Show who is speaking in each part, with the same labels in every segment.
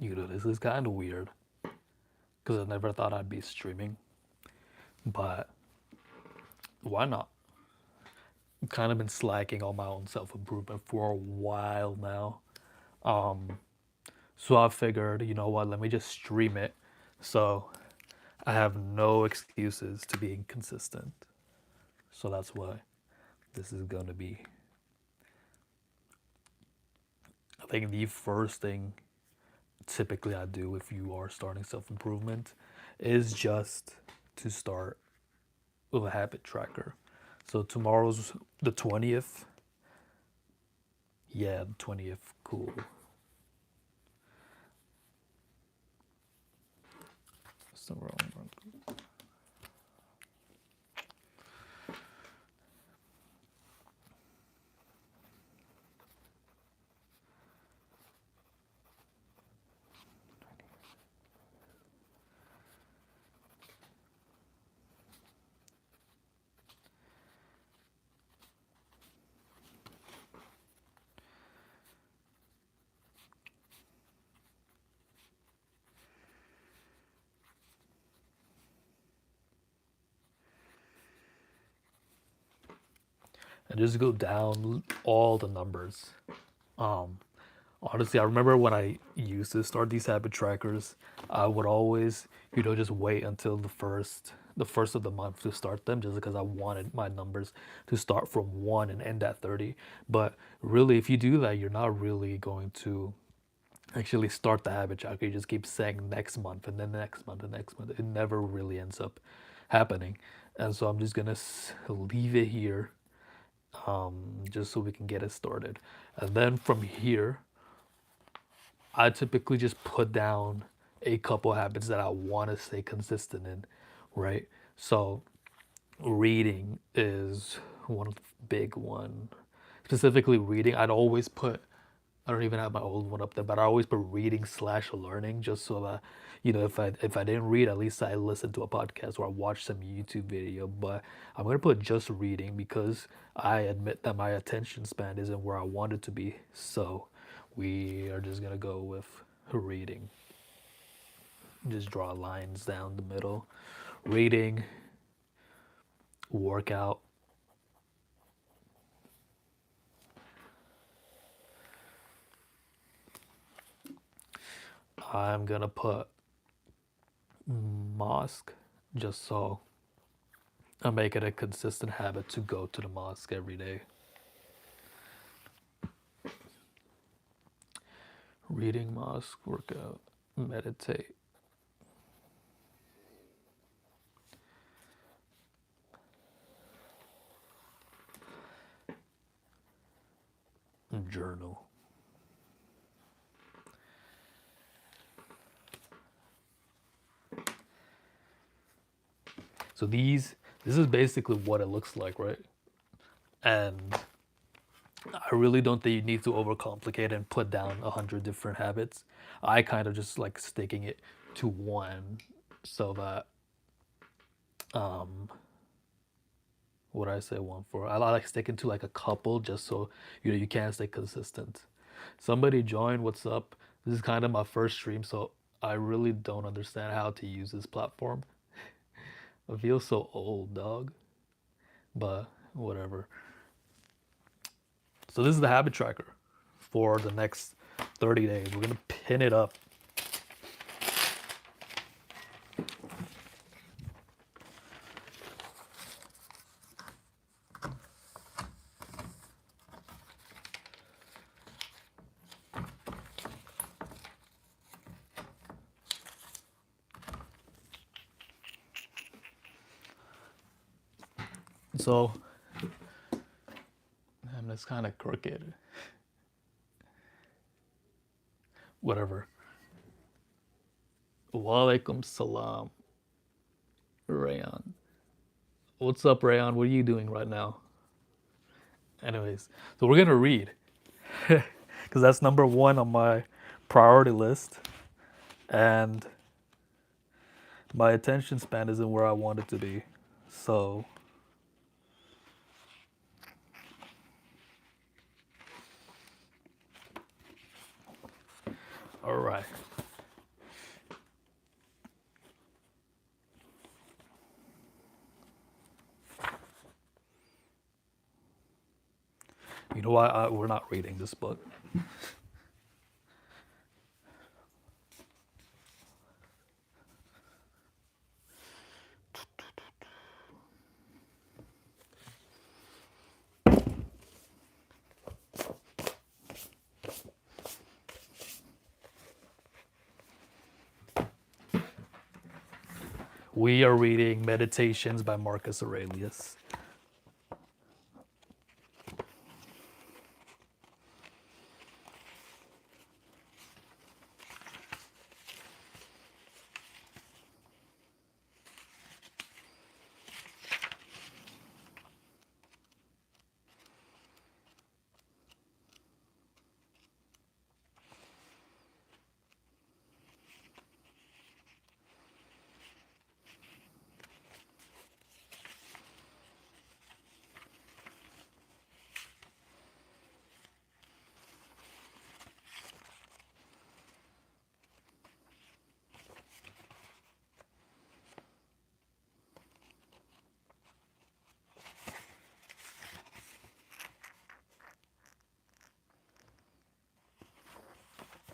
Speaker 1: This is kind of weird because I never thought I'd be streaming, but why not? I've kind of been slacking on my own self improvement for a while now. Um, so I figured, you know what, let me just stream it. So I have no excuses to being consistent. So that's why this is going to be, I think, the first thing typically I do if you are starting self improvement is just to start with a habit tracker. So tomorrow's the 20th. Yeah, the 20th. Cool. That's the wrong one. And just go down all the numbers. Um, Honestly, I remember when I used to start these habit trackers, I would always, just wait until the first of the month to start them, just because I wanted my numbers to start from 1 and end at 30. But really, if you do that, you're not really going to actually start the habit tracker. You just keep saying next month and then next month and next month. It never really ends up happening. And so I'm just gonna leave it here, just so we can get it started. And then from here, I typically just put down a couple habits that I want to stay consistent in, right? So reading is one big one. Specifically reading, I'd always put, I don't even have my old one up there, but I always put reading slash learning, just so that, if I didn't read, at least I listened to a podcast or I watched some YouTube video. But I'm gonna put just reading because I admit that my attention span isn't where I want it to be. So we are just gonna go with reading. Just draw lines down the middle. Reading, workout. I'm gonna put mosque, just so I make it a consistent habit to go to the mosque every day. Reading, mosque, workout, meditate, journal. So this is basically what it looks like, right? And I really don't think you need to overcomplicate and put down 100 different habits. I kind of just like sticking it to one, so that, um what I say one for. I like sticking to like a couple, just so you can stay consistent. Somebody join, what's up? This is kind of my first stream, so I really don't understand how to use this platform. I feel so old, dog. But whatever. So this is the habit tracker for the next 30 days. We're gonna pin it up. So, man, that's kind of crooked. Whatever. Walaikum salam, Rayan. What's up, Rayan? What are you doing right now? Anyways, so we're gonna read because that's number one on my priority list, and my attention span isn't where I want it to be. So, all right. You know why we're not reading this book? We are reading Meditations by Marcus Aurelius.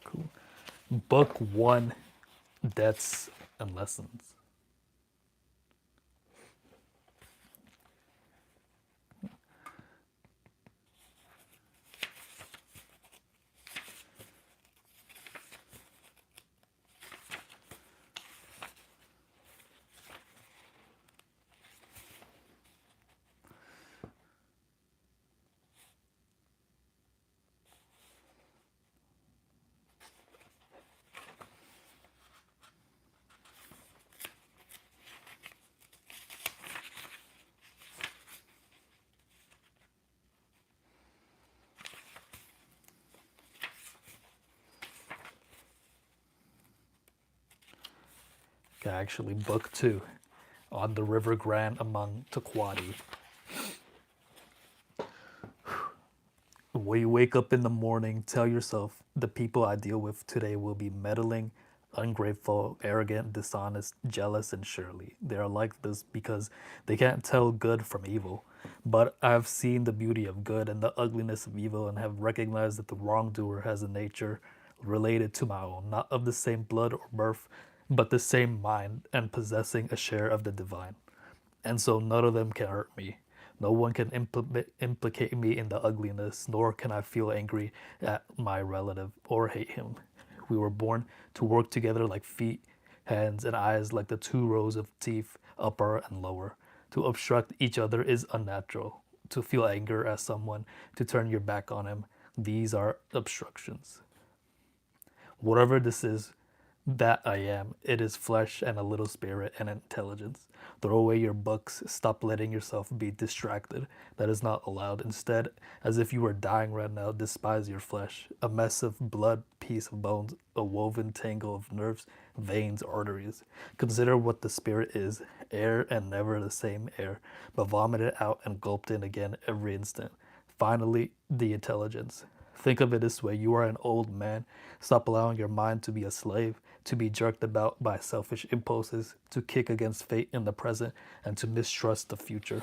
Speaker 1: Cool. Book 1, Debts and Lessons. Okay, actually, Book 2, On the River Grant among Taquati. When you wake up in the morning, tell yourself the people I deal with today will be meddling, ungrateful, arrogant, dishonest, jealous, and surely. They are like this because they can't tell good from evil. But I have seen the beauty of good and the ugliness of evil and have recognized that the wrongdoer has a nature related to my own, not of the same blood or birth, but the same mind and possessing a share of the divine. And so none of them can hurt me. No one can implicate me in the ugliness, nor can I feel angry at my relative or hate him. We were born to work together like feet, hands, and eyes, like the two rows of teeth, upper and lower. To obstruct each other is unnatural. To feel anger at someone, to turn your back on him, these are obstructions. Whatever this is that I am, it is flesh and a little spirit and intelligence. Throw away your books. Stop letting yourself be distracted. That is not allowed. Instead, as if you were dying right now, despise your flesh. A mess of blood, piece of bones, a woven tangle of nerves, veins, arteries. Consider what the spirit is, air and never the same air, but vomited out and gulped in again every instant. Finally, the intelligence. Think of it this way: you are an old man. Stop allowing your mind to be a slave, to be jerked about by selfish impulses, to kick against fate in the present, and to mistrust the future.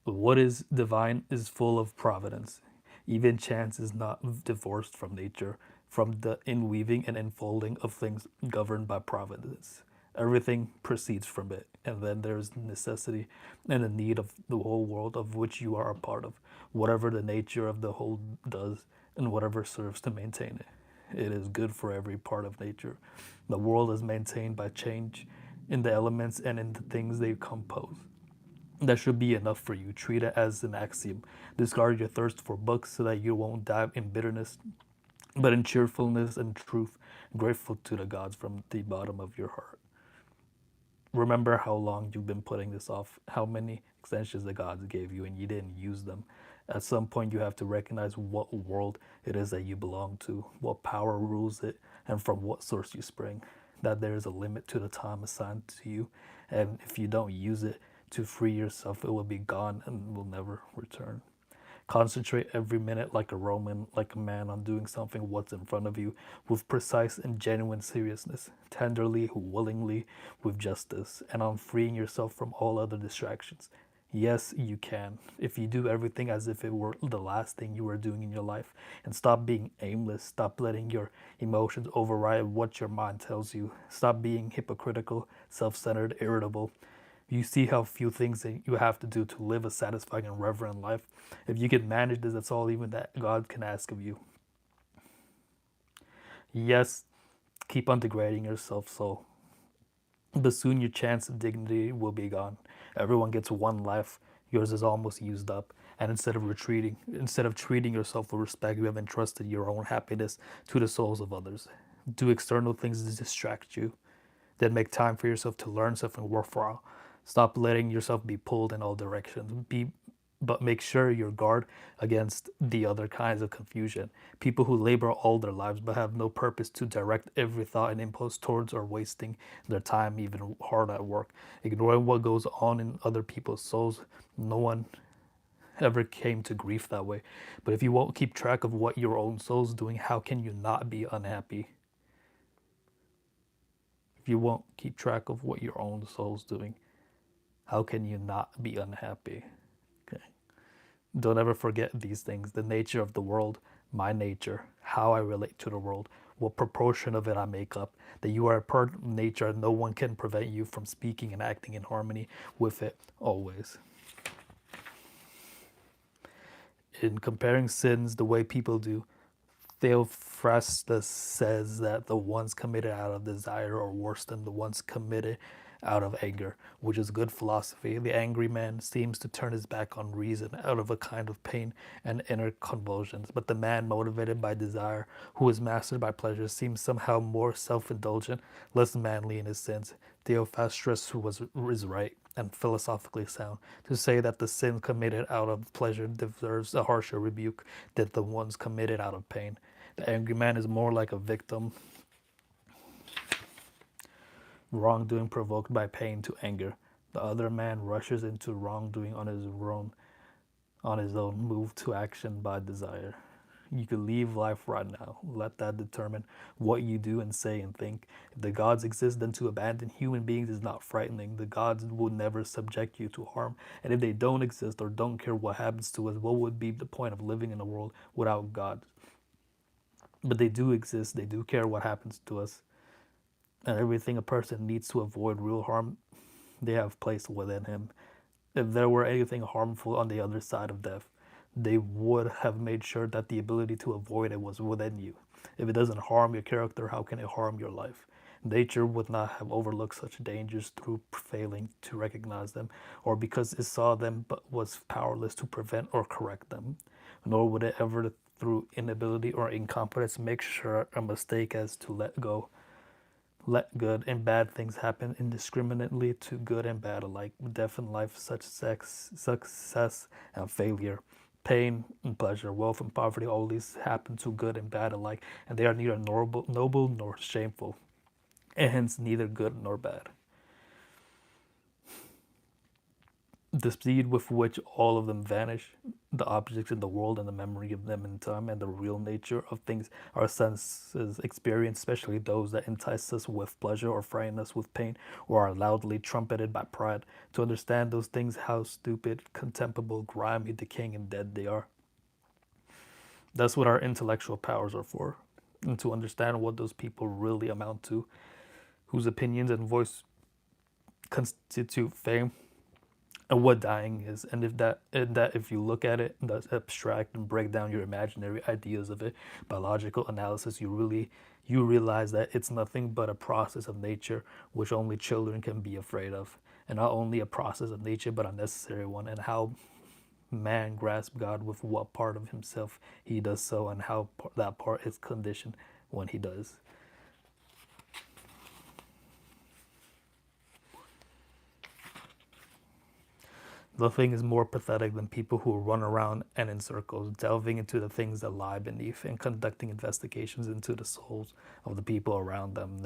Speaker 1: What is divine is full of providence. Even chance is not divorced from nature, from the inweaving and enfolding of things governed by providence. Everything proceeds from it, and then there is necessity and the need of the whole world of which you are a part of, whatever the nature of the whole does, and whatever serves to maintain it. It is good for every part of nature. The world is maintained by change in the elements and in the things they compose. That should be enough for you. Treat it as an axiom. Discard your thirst for books so that you won't dive in bitterness, but in cheerfulness and truth, grateful to the gods from the bottom of your heart. Remember how long you've been putting this off, how many extensions the gods gave you and you didn't use them. At some point, you have to recognize what world it is that you belong to, what power rules it, and from what source you spring. That there is a limit to the time assigned to you, and if you don't use it to free yourself, it will be gone and will never return. Concentrate every minute like a Roman, like a man, on doing something what's in front of you with precise and genuine seriousness, tenderly, willingly, with justice, and on freeing yourself from all other distractions. Yes, you can. If you do everything as if it were the last thing you were doing in your life and stop being aimless, stop letting your emotions override what your mind tells you, stop being hypocritical, self centered, irritable. You see how few things that you have to do to live a satisfying and reverent life. If you can manage this, that's all even that God can ask of you. Yes, keep on degrading yourself so, but soon your chance of dignity will be gone. Everyone gets one life. Yours is almost used up. And instead of treating yourself with respect, you have entrusted your own happiness to the souls of others. Do external things to distract you. Then make time for yourself to learn something worthwhile. Stop letting yourself be pulled in all directions. But make sure you're guard against the other kinds of confusion. People who labor all their lives but have no purpose to direct every thought and impulse towards, or wasting their time even hard at work, ignoring what goes on in other people's souls. No one ever came to grief that way. But if you won't keep track of what your own soul's doing, how can you not be unhappy? If you won't keep track of what your own soul's doing, how can you not be unhappy? Okay. Don't ever forget these things: the nature of the world, my nature, how I relate to the world, what proportion of it I make up, that you are a part of nature and no one can prevent you from speaking and acting in harmony with it always. In comparing sins the way people do, Theophrastus says that the ones committed out of desire are worse than the ones committed out of anger, which is good philosophy. The angry man seems to turn his back on reason out of a kind of pain and inner convulsions, but the man motivated by desire, who is mastered by pleasure, seems somehow more self-indulgent, less manly in his sins. Theophrastus is right and philosophically sound to say that the sin committed out of pleasure deserves a harsher rebuke than the ones committed out of pain. The angry man is more like a victim, wrongdoing provoked by pain to anger. The other man rushes into wrongdoing on his own, moved to action by desire. You could leave life right now. Let that determine what you do and say and think. If the gods exist, then to abandon human beings is not frightening. The gods will never subject you to harm. And if they don't exist or don't care what happens to us, what would be the point of living in a world without God? But they do exist. They do care what happens to us. And everything a person needs to avoid real harm, they have placed within him. If there were anything harmful on the other side of death, they would have made sure that the ability to avoid it was within you. If it doesn't harm your character, how can it harm your life? Nature would not have overlooked such dangers through failing to recognize them, or because it saw them but was powerless to prevent or correct them. Nor would it ever, through inability or incompetence, make sure a mistake as to let good and bad things happen indiscriminately to good and bad alike. Death and life, such success and failure, pain and pleasure, wealth and poverty, all these happen to good and bad alike, and they are neither noble nor shameful, and hence neither good nor bad. The speed with which all of them vanish, the objects in the world and the memory of them in time, and the real nature of things our senses experience, especially those that entice us with pleasure or frighten us with pain, or are loudly trumpeted by pride. To understand those things, how stupid, contemptible, grimy, decaying, and dead they are. That's what our intellectual powers are for. And to understand what those people really amount to, whose opinions and voice constitute fame, and what dying is, and that if you look at it, that's abstract, and break down your imaginary ideas of it by logical analysis, you realize that it's nothing but a process of nature which only children can be afraid of, and not only a process of nature but a necessary one, and how man grasps God with what part of himself he does so, and how that part is conditioned when he does. Nothing is more pathetic than people who run around and in circles, delving into the things that lie beneath and conducting investigations into the souls of the people around them,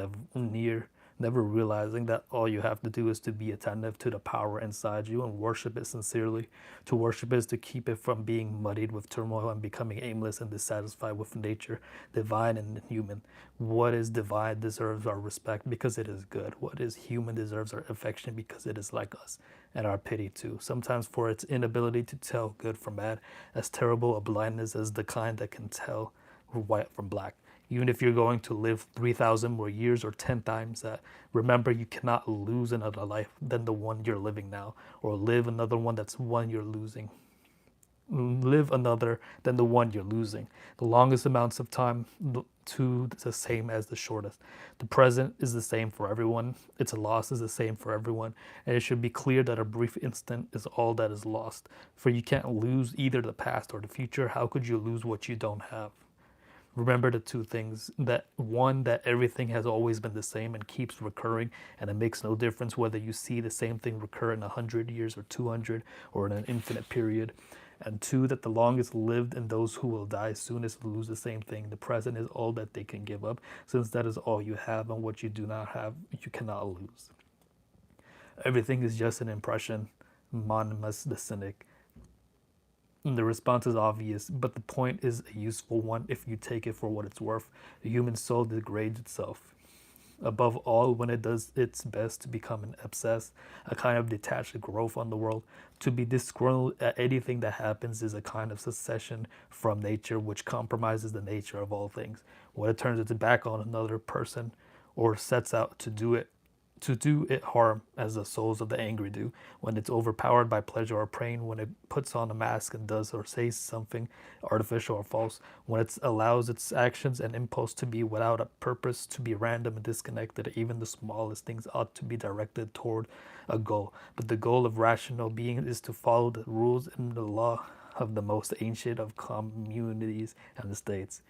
Speaker 1: never realizing that all you have to do is to be attentive to the power inside you and worship it sincerely. To worship is to keep it from being muddied with turmoil and becoming aimless and dissatisfied with nature, divine and human. What is divine deserves our respect because it is good. What is human deserves our affection because it is like us, and our pity too. Sometimes for its inability to tell good from bad, as terrible a blindness as the kind that can tell white from black. Even if you're going to live 3,000 more years or 10 times that, remember you cannot lose another life than the one you're living now, or live another one that's one you're losing. Live another than the one you're losing. The longest amounts of time to the same as the shortest. The present is the same for everyone. Its loss is the same for everyone. And it should be clear that a brief instant is all that is lost. For you can't lose either the past or the future. How could you lose what you don't have? Remember the two things: that one, that everything has always been the same and keeps recurring, and it makes no difference whether you see the same thing recur in 100 years or 200 or in an infinite period. And two, that the longest lived and those who will die soonest lose the same thing. The present is all that they can give up, since that is all you have, and what you do not have you cannot lose. Everything is just an impression. Monimus the cynic. And the response is obvious, but the point is a useful one if you take it for what it's worth. The human soul degrades itself. Above all, when it does its best to become an abscess, a kind of detached growth on the world. To be disgruntled at anything that happens is a kind of secession from nature which compromises the nature of all things. When it turns its back on another person or sets out to do it harm, as the souls of the angry do, when it's overpowered by pleasure or pain, when it puts on a mask and does or says something artificial or false, when it allows its actions and impulse to be without a purpose, to be random and disconnected. Even the smallest things ought to be directed toward a goal. But the goal of rational being is to follow the rules and the law of the most ancient of communities and states.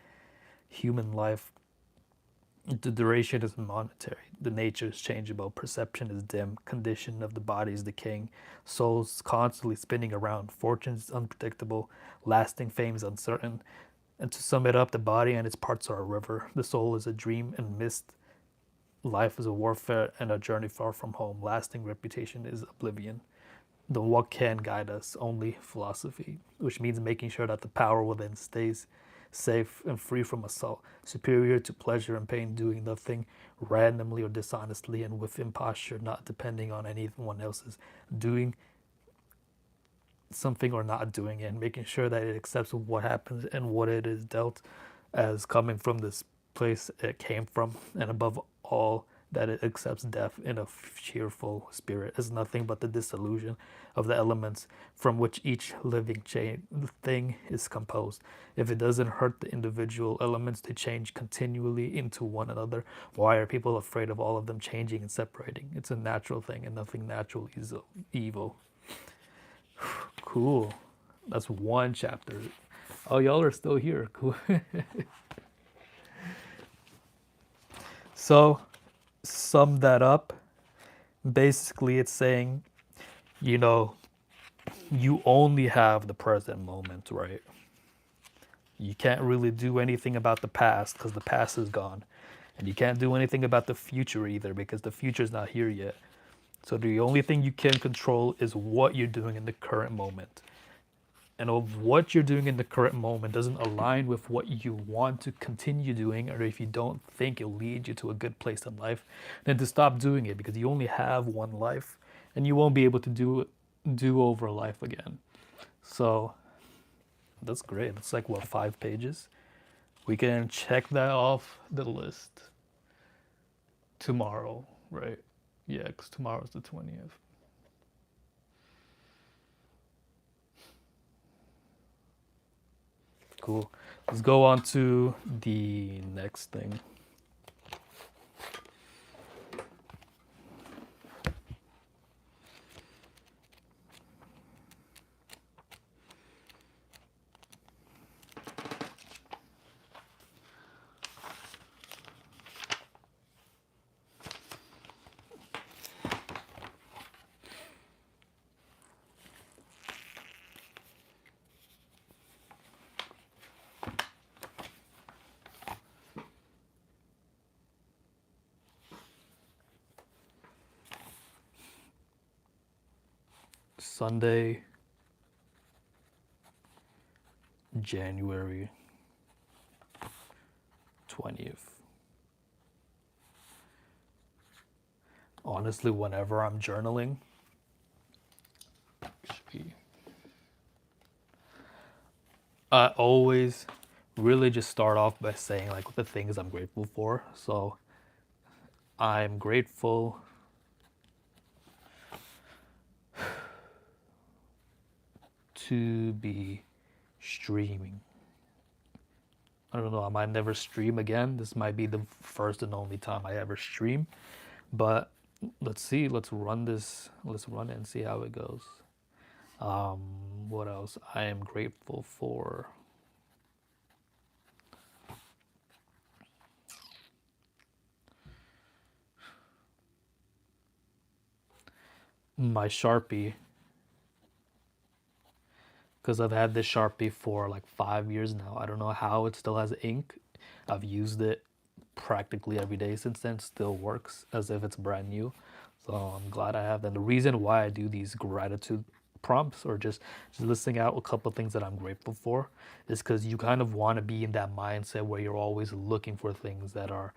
Speaker 1: Human life, the duration is monetary. The nature is changeable. Perception is dim. Condition of the body is decaying. Souls constantly spinning around. Fortune is unpredictable. Lasting fame is uncertain. And to sum it up, the body and its parts are a river. The soul is a dream and mist. Life is a warfare and a journey far from home. Lasting reputation is oblivion. Then what can guide us? Only philosophy, which means making sure that the power within stays safe and free from assault, superior to pleasure and pain, doing nothing randomly or dishonestly and with imposture, not depending on anyone else's, doing something or not doing it, and making sure that it accepts what happens and what it is dealt as coming from this place it came from, and above all, that it accepts death in a cheerful spirit as nothing but the dissolution of the elements from which each living thing is composed. If it doesn't hurt the individual elements to change continually into one another, why are people afraid of all of them changing and separating? It's a natural thing, and nothing natural is evil. Cool. That's one chapter. Oh, y'all are still here. Cool. So, sum that up. Basically, it's saying, you know, you only have the present moment, right? You can't really do anything about the past because the past is gone. And you can't do anything about the future either because the future is not here yet. So the only thing you can control is what you're doing in the current moment. And if what you're doing in the current moment doesn't align with what you want to continue doing, or if you don't think it'll lead you to a good place in life, then to stop doing it, because you only have one life and you won't be able to do over life again. So that's great. That's like, what, 5 pages? We can check that off the list tomorrow, right? Yeah, because tomorrow's the 20th. Cool. Let's go on to the next thing. Sunday, January 20th. Honestly, whenever I'm journaling, I always really just start off by saying like the things I'm grateful for. So I'm grateful to be streaming. I don't know, I might never stream again. This might be the first and only time I ever stream. But let's see, let's run this, let's run it and see how it goes. What else? I am grateful for my Sharpie because I've had this Sharpie for like 5 years now. I don't know how it still has ink. I've used it practically every day since then. Still works as if it's brand new. So I'm glad I have that. The reason why I do these gratitude prompts or just listing out a couple of things that I'm grateful for is because you kind of want to be in that mindset where you're always looking for things that are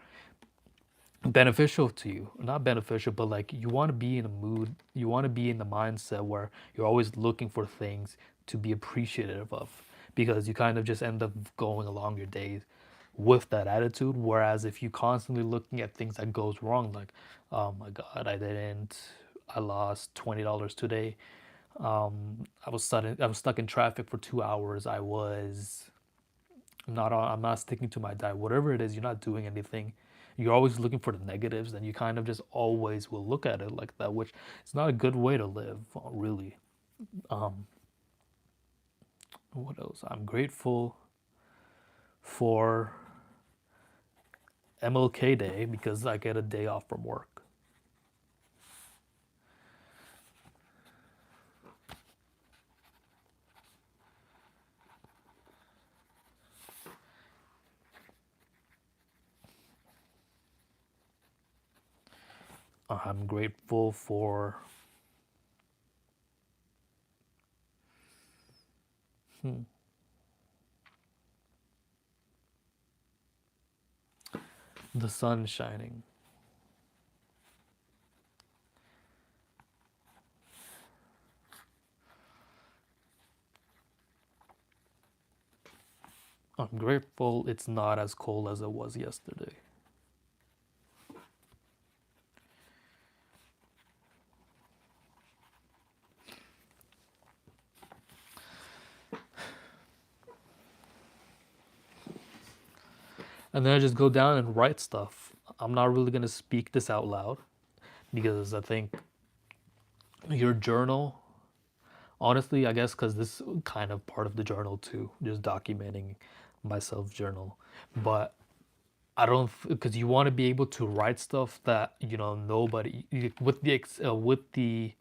Speaker 1: beneficial to you, not beneficial, but like you want to be in a mood, you want to be in the mindset where you're always looking for things to be appreciative of, because you kind of just end up going along your days with that attitude. Whereas if you constantly looking at things that goes wrong, like, oh my god, I lost $20 today, I was stuck in traffic for 2 hours, I'm not sticking to my diet. Whatever it is, you're not doing anything. You're always looking for the negatives, and you kind of just always will look at it like that, which is not a good way to live, really. Um, what else? I'm grateful for MLK Day because I get a day off from work. I'm grateful for the sun shining. I'm grateful it's not as cold as it was yesterday. And then I just go down and write stuff. I'm not really going to speak this out loud because I think your journal, honestly, I guess because this is kind of part of the journal too, just documenting myself journal. But I don't, because you want to be able to write stuff that nobody with the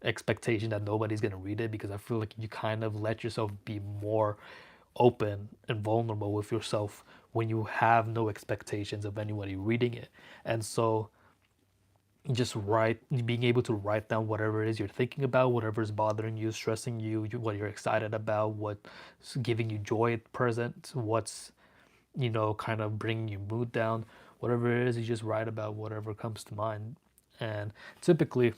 Speaker 1: expectation that nobody's gonna read it, because I feel like you kind of let yourself be more open and vulnerable with yourself when you have no expectations of anybody reading it. And so just write, being able to write down whatever it is you're thinking about, whatever is bothering you, stressing you, what you're excited about, what's giving you joy at present, what's kind of bringing your mood down, whatever it is, you just write about whatever comes to mind. And typically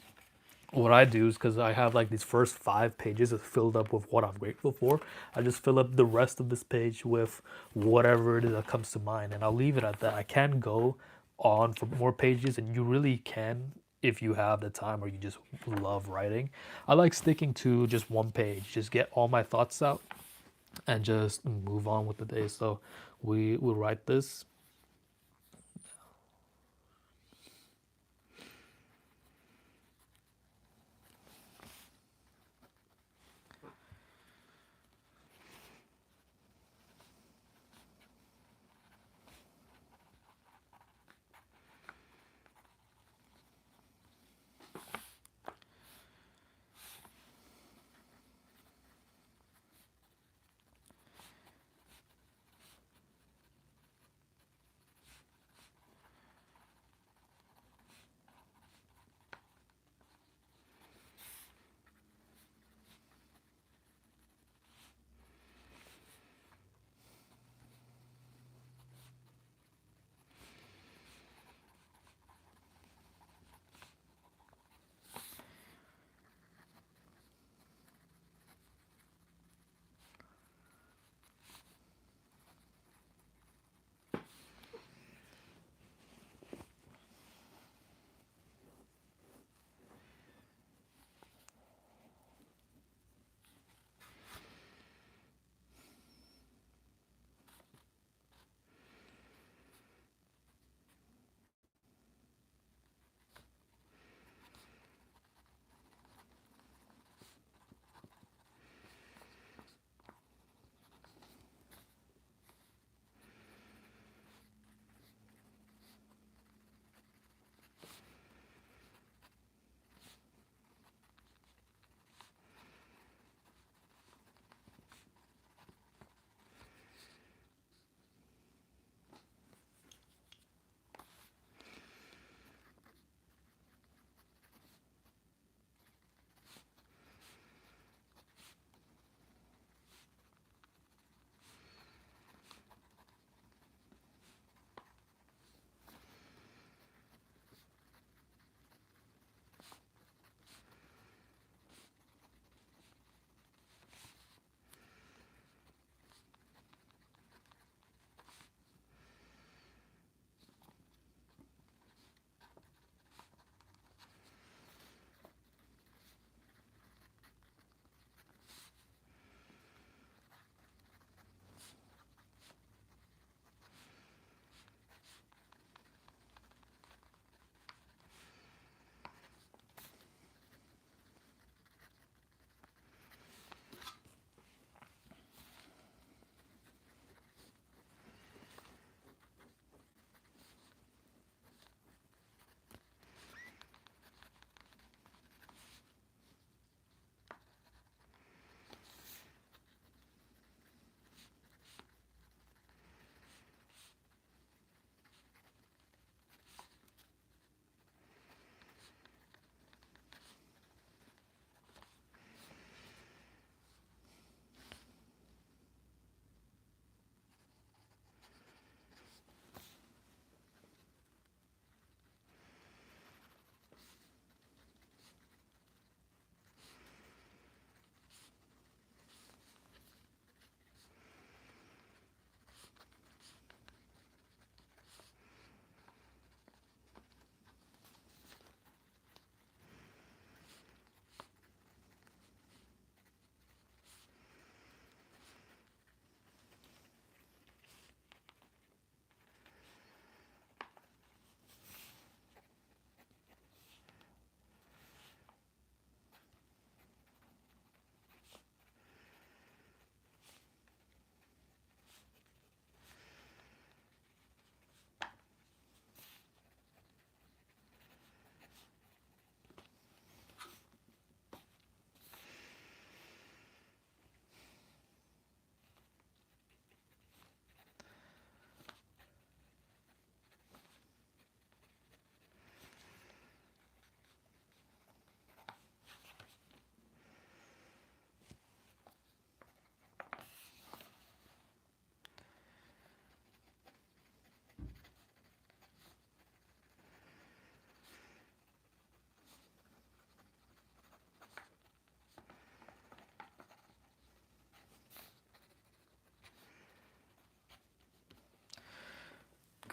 Speaker 1: what I do is, because I have like these first 5 pages is filled up with what I'm grateful for, I just fill up the rest of this page with whatever it is that comes to mind, and I'll leave it at that. I can go on for more pages, and you really can if you have the time or you just love writing. I like sticking to just one page, just get all my thoughts out and just move on with the day. So we will write this.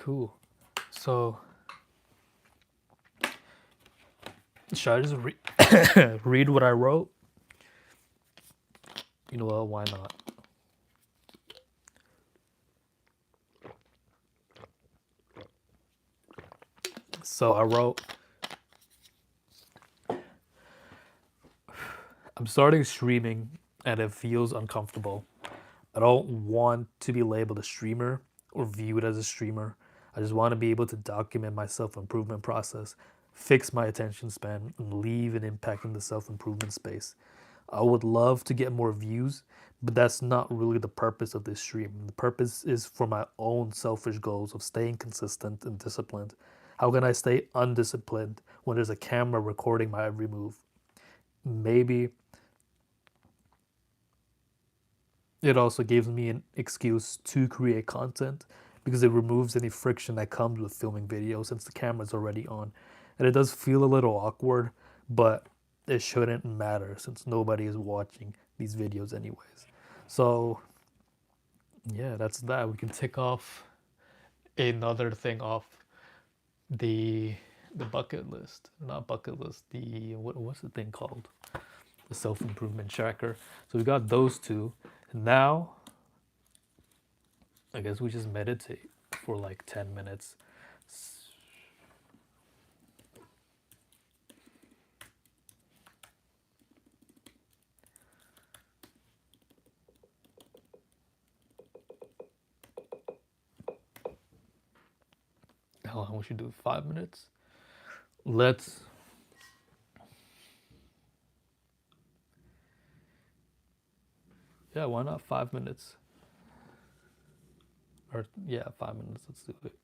Speaker 1: Cool. So should I just read what I wrote? You know what? Why not? So I wrote, I'm starting streaming and it feels uncomfortable. I don't want to be labeled a streamer or viewed as a streamer. I just want to be able to document my self improvement process, fix my attention span, and leave an impact in the self improvement space. I would love to get more views, but that's not really the purpose of this stream. The purpose is for my own selfish goals of staying consistent and disciplined. How can I stay undisciplined when there's a camera recording my every move? Maybe it also gives me an excuse to create content because it removes any friction that comes with filming videos since the camera's already on. And it does feel a little awkward, but it shouldn't matter since nobody is watching these videos anyways. So, yeah, that's that. We can tick off another thing off the bucket list. Not bucket list, the what's the thing called? The self-improvement tracker. So we got those two. And now I guess we just meditate for like 10 minutes. How long we should do? 5 minutes? Let's, yeah, why not 5 minutes? Or, yeah, 5 minutes. Let's do it.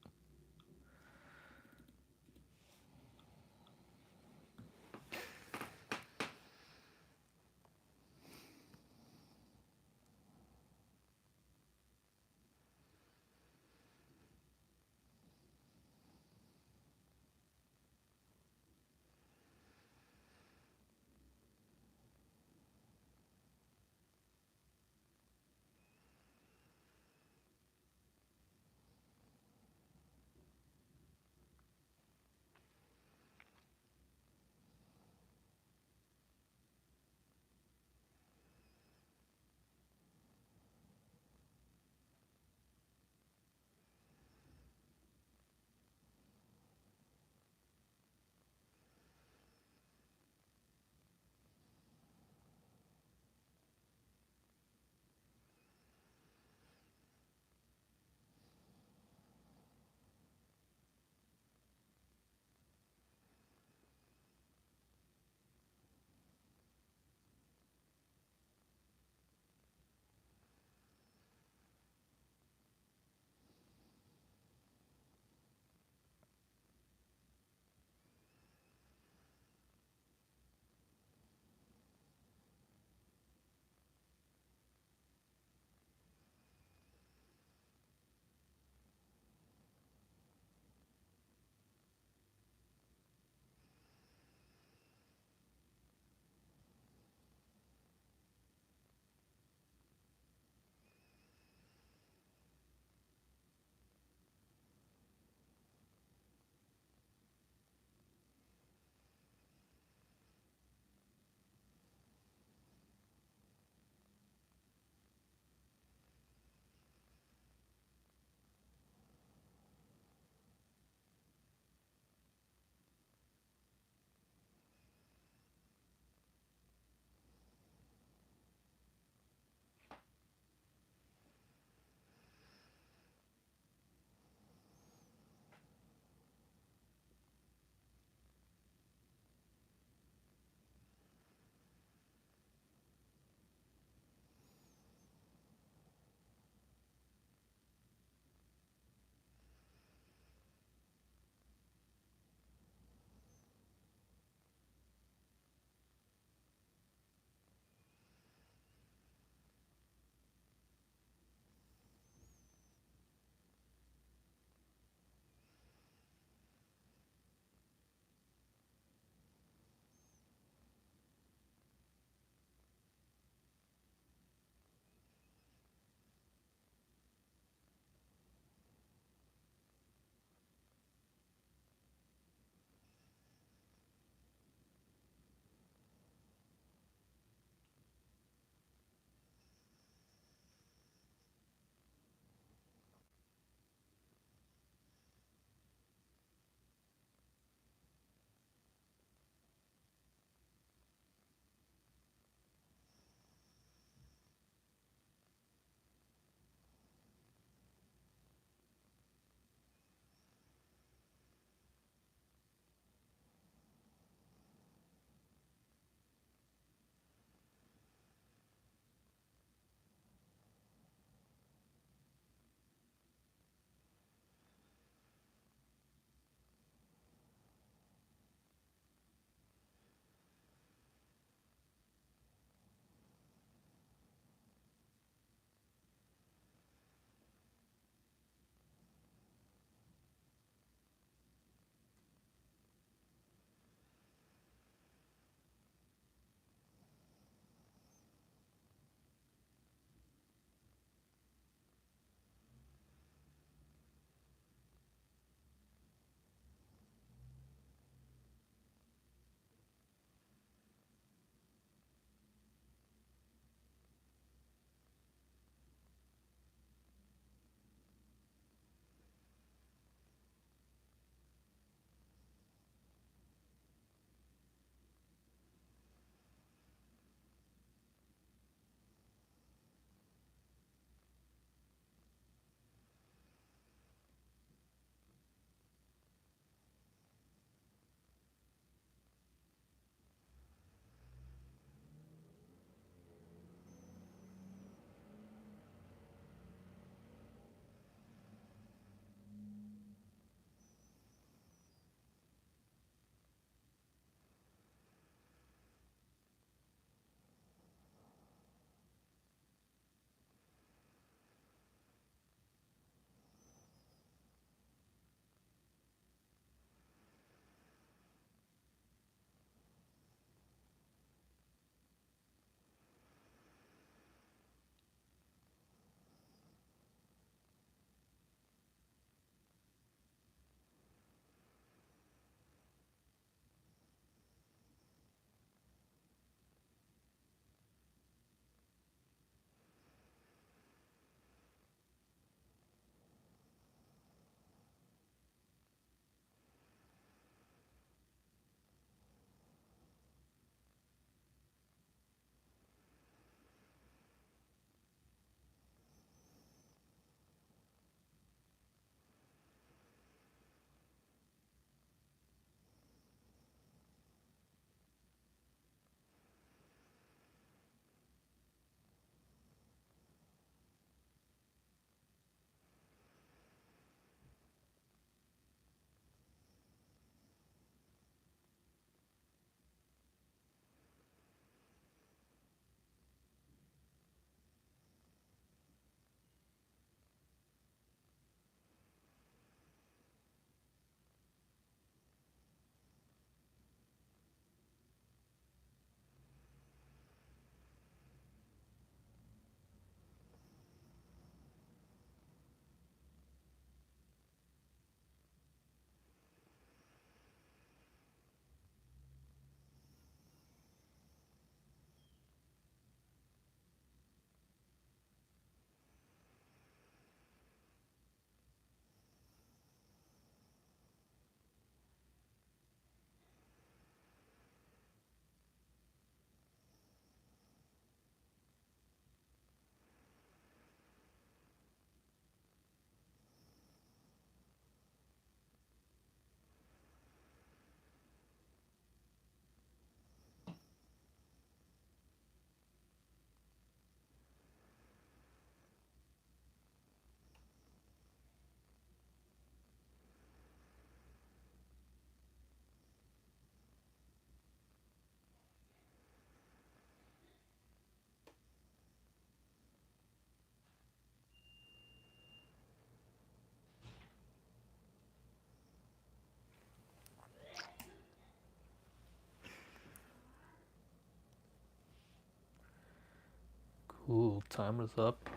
Speaker 1: Ooh, timer's up.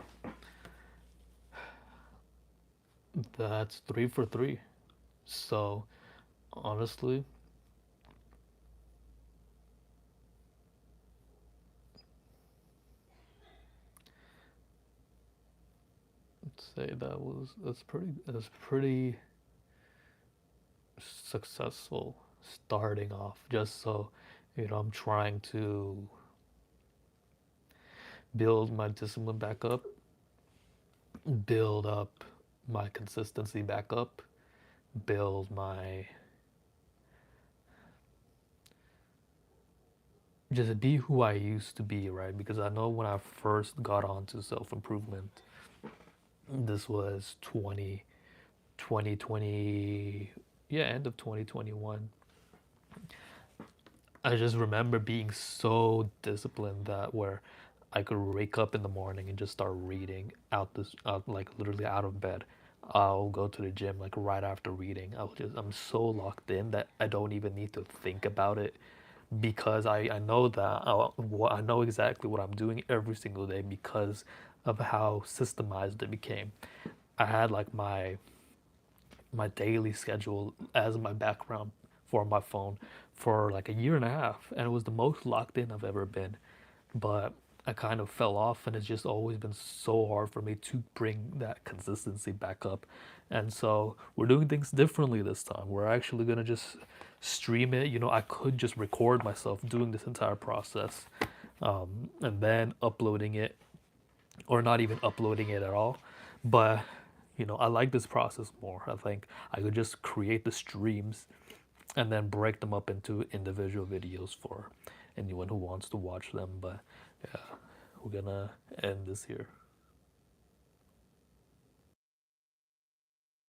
Speaker 1: That's 3 for 3. So honestly, I'd say that's pretty successful starting off. Just so I'm trying to build my discipline back up, build up my consistency back up, build my just be who I used to be, right? Because I know when I first got onto self improvement, this was 2020, yeah, end of 2021. I just remember being so disciplined that where I could wake up in the morning and just start reading out like literally out of bed. I'll go to the gym like right after reading. I'm so locked in that I don't even need to think about it because I know that I know exactly what I'm doing every single day because of how systemized it became. I had like my daily schedule as my background for my phone for like a year and a half, and it was the most locked in I've ever been. But I kind of fell off, and it's just always been so hard for me to bring that consistency back up. And so we're doing things differently this time. We're actually gonna just stream it. I could just record myself doing this entire process, and then uploading it, or not even uploading it at all. But I like this process more. I think I could just create the streams and then break them up into individual videos for anyone who wants to watch them. But yeah, we're gonna end this here.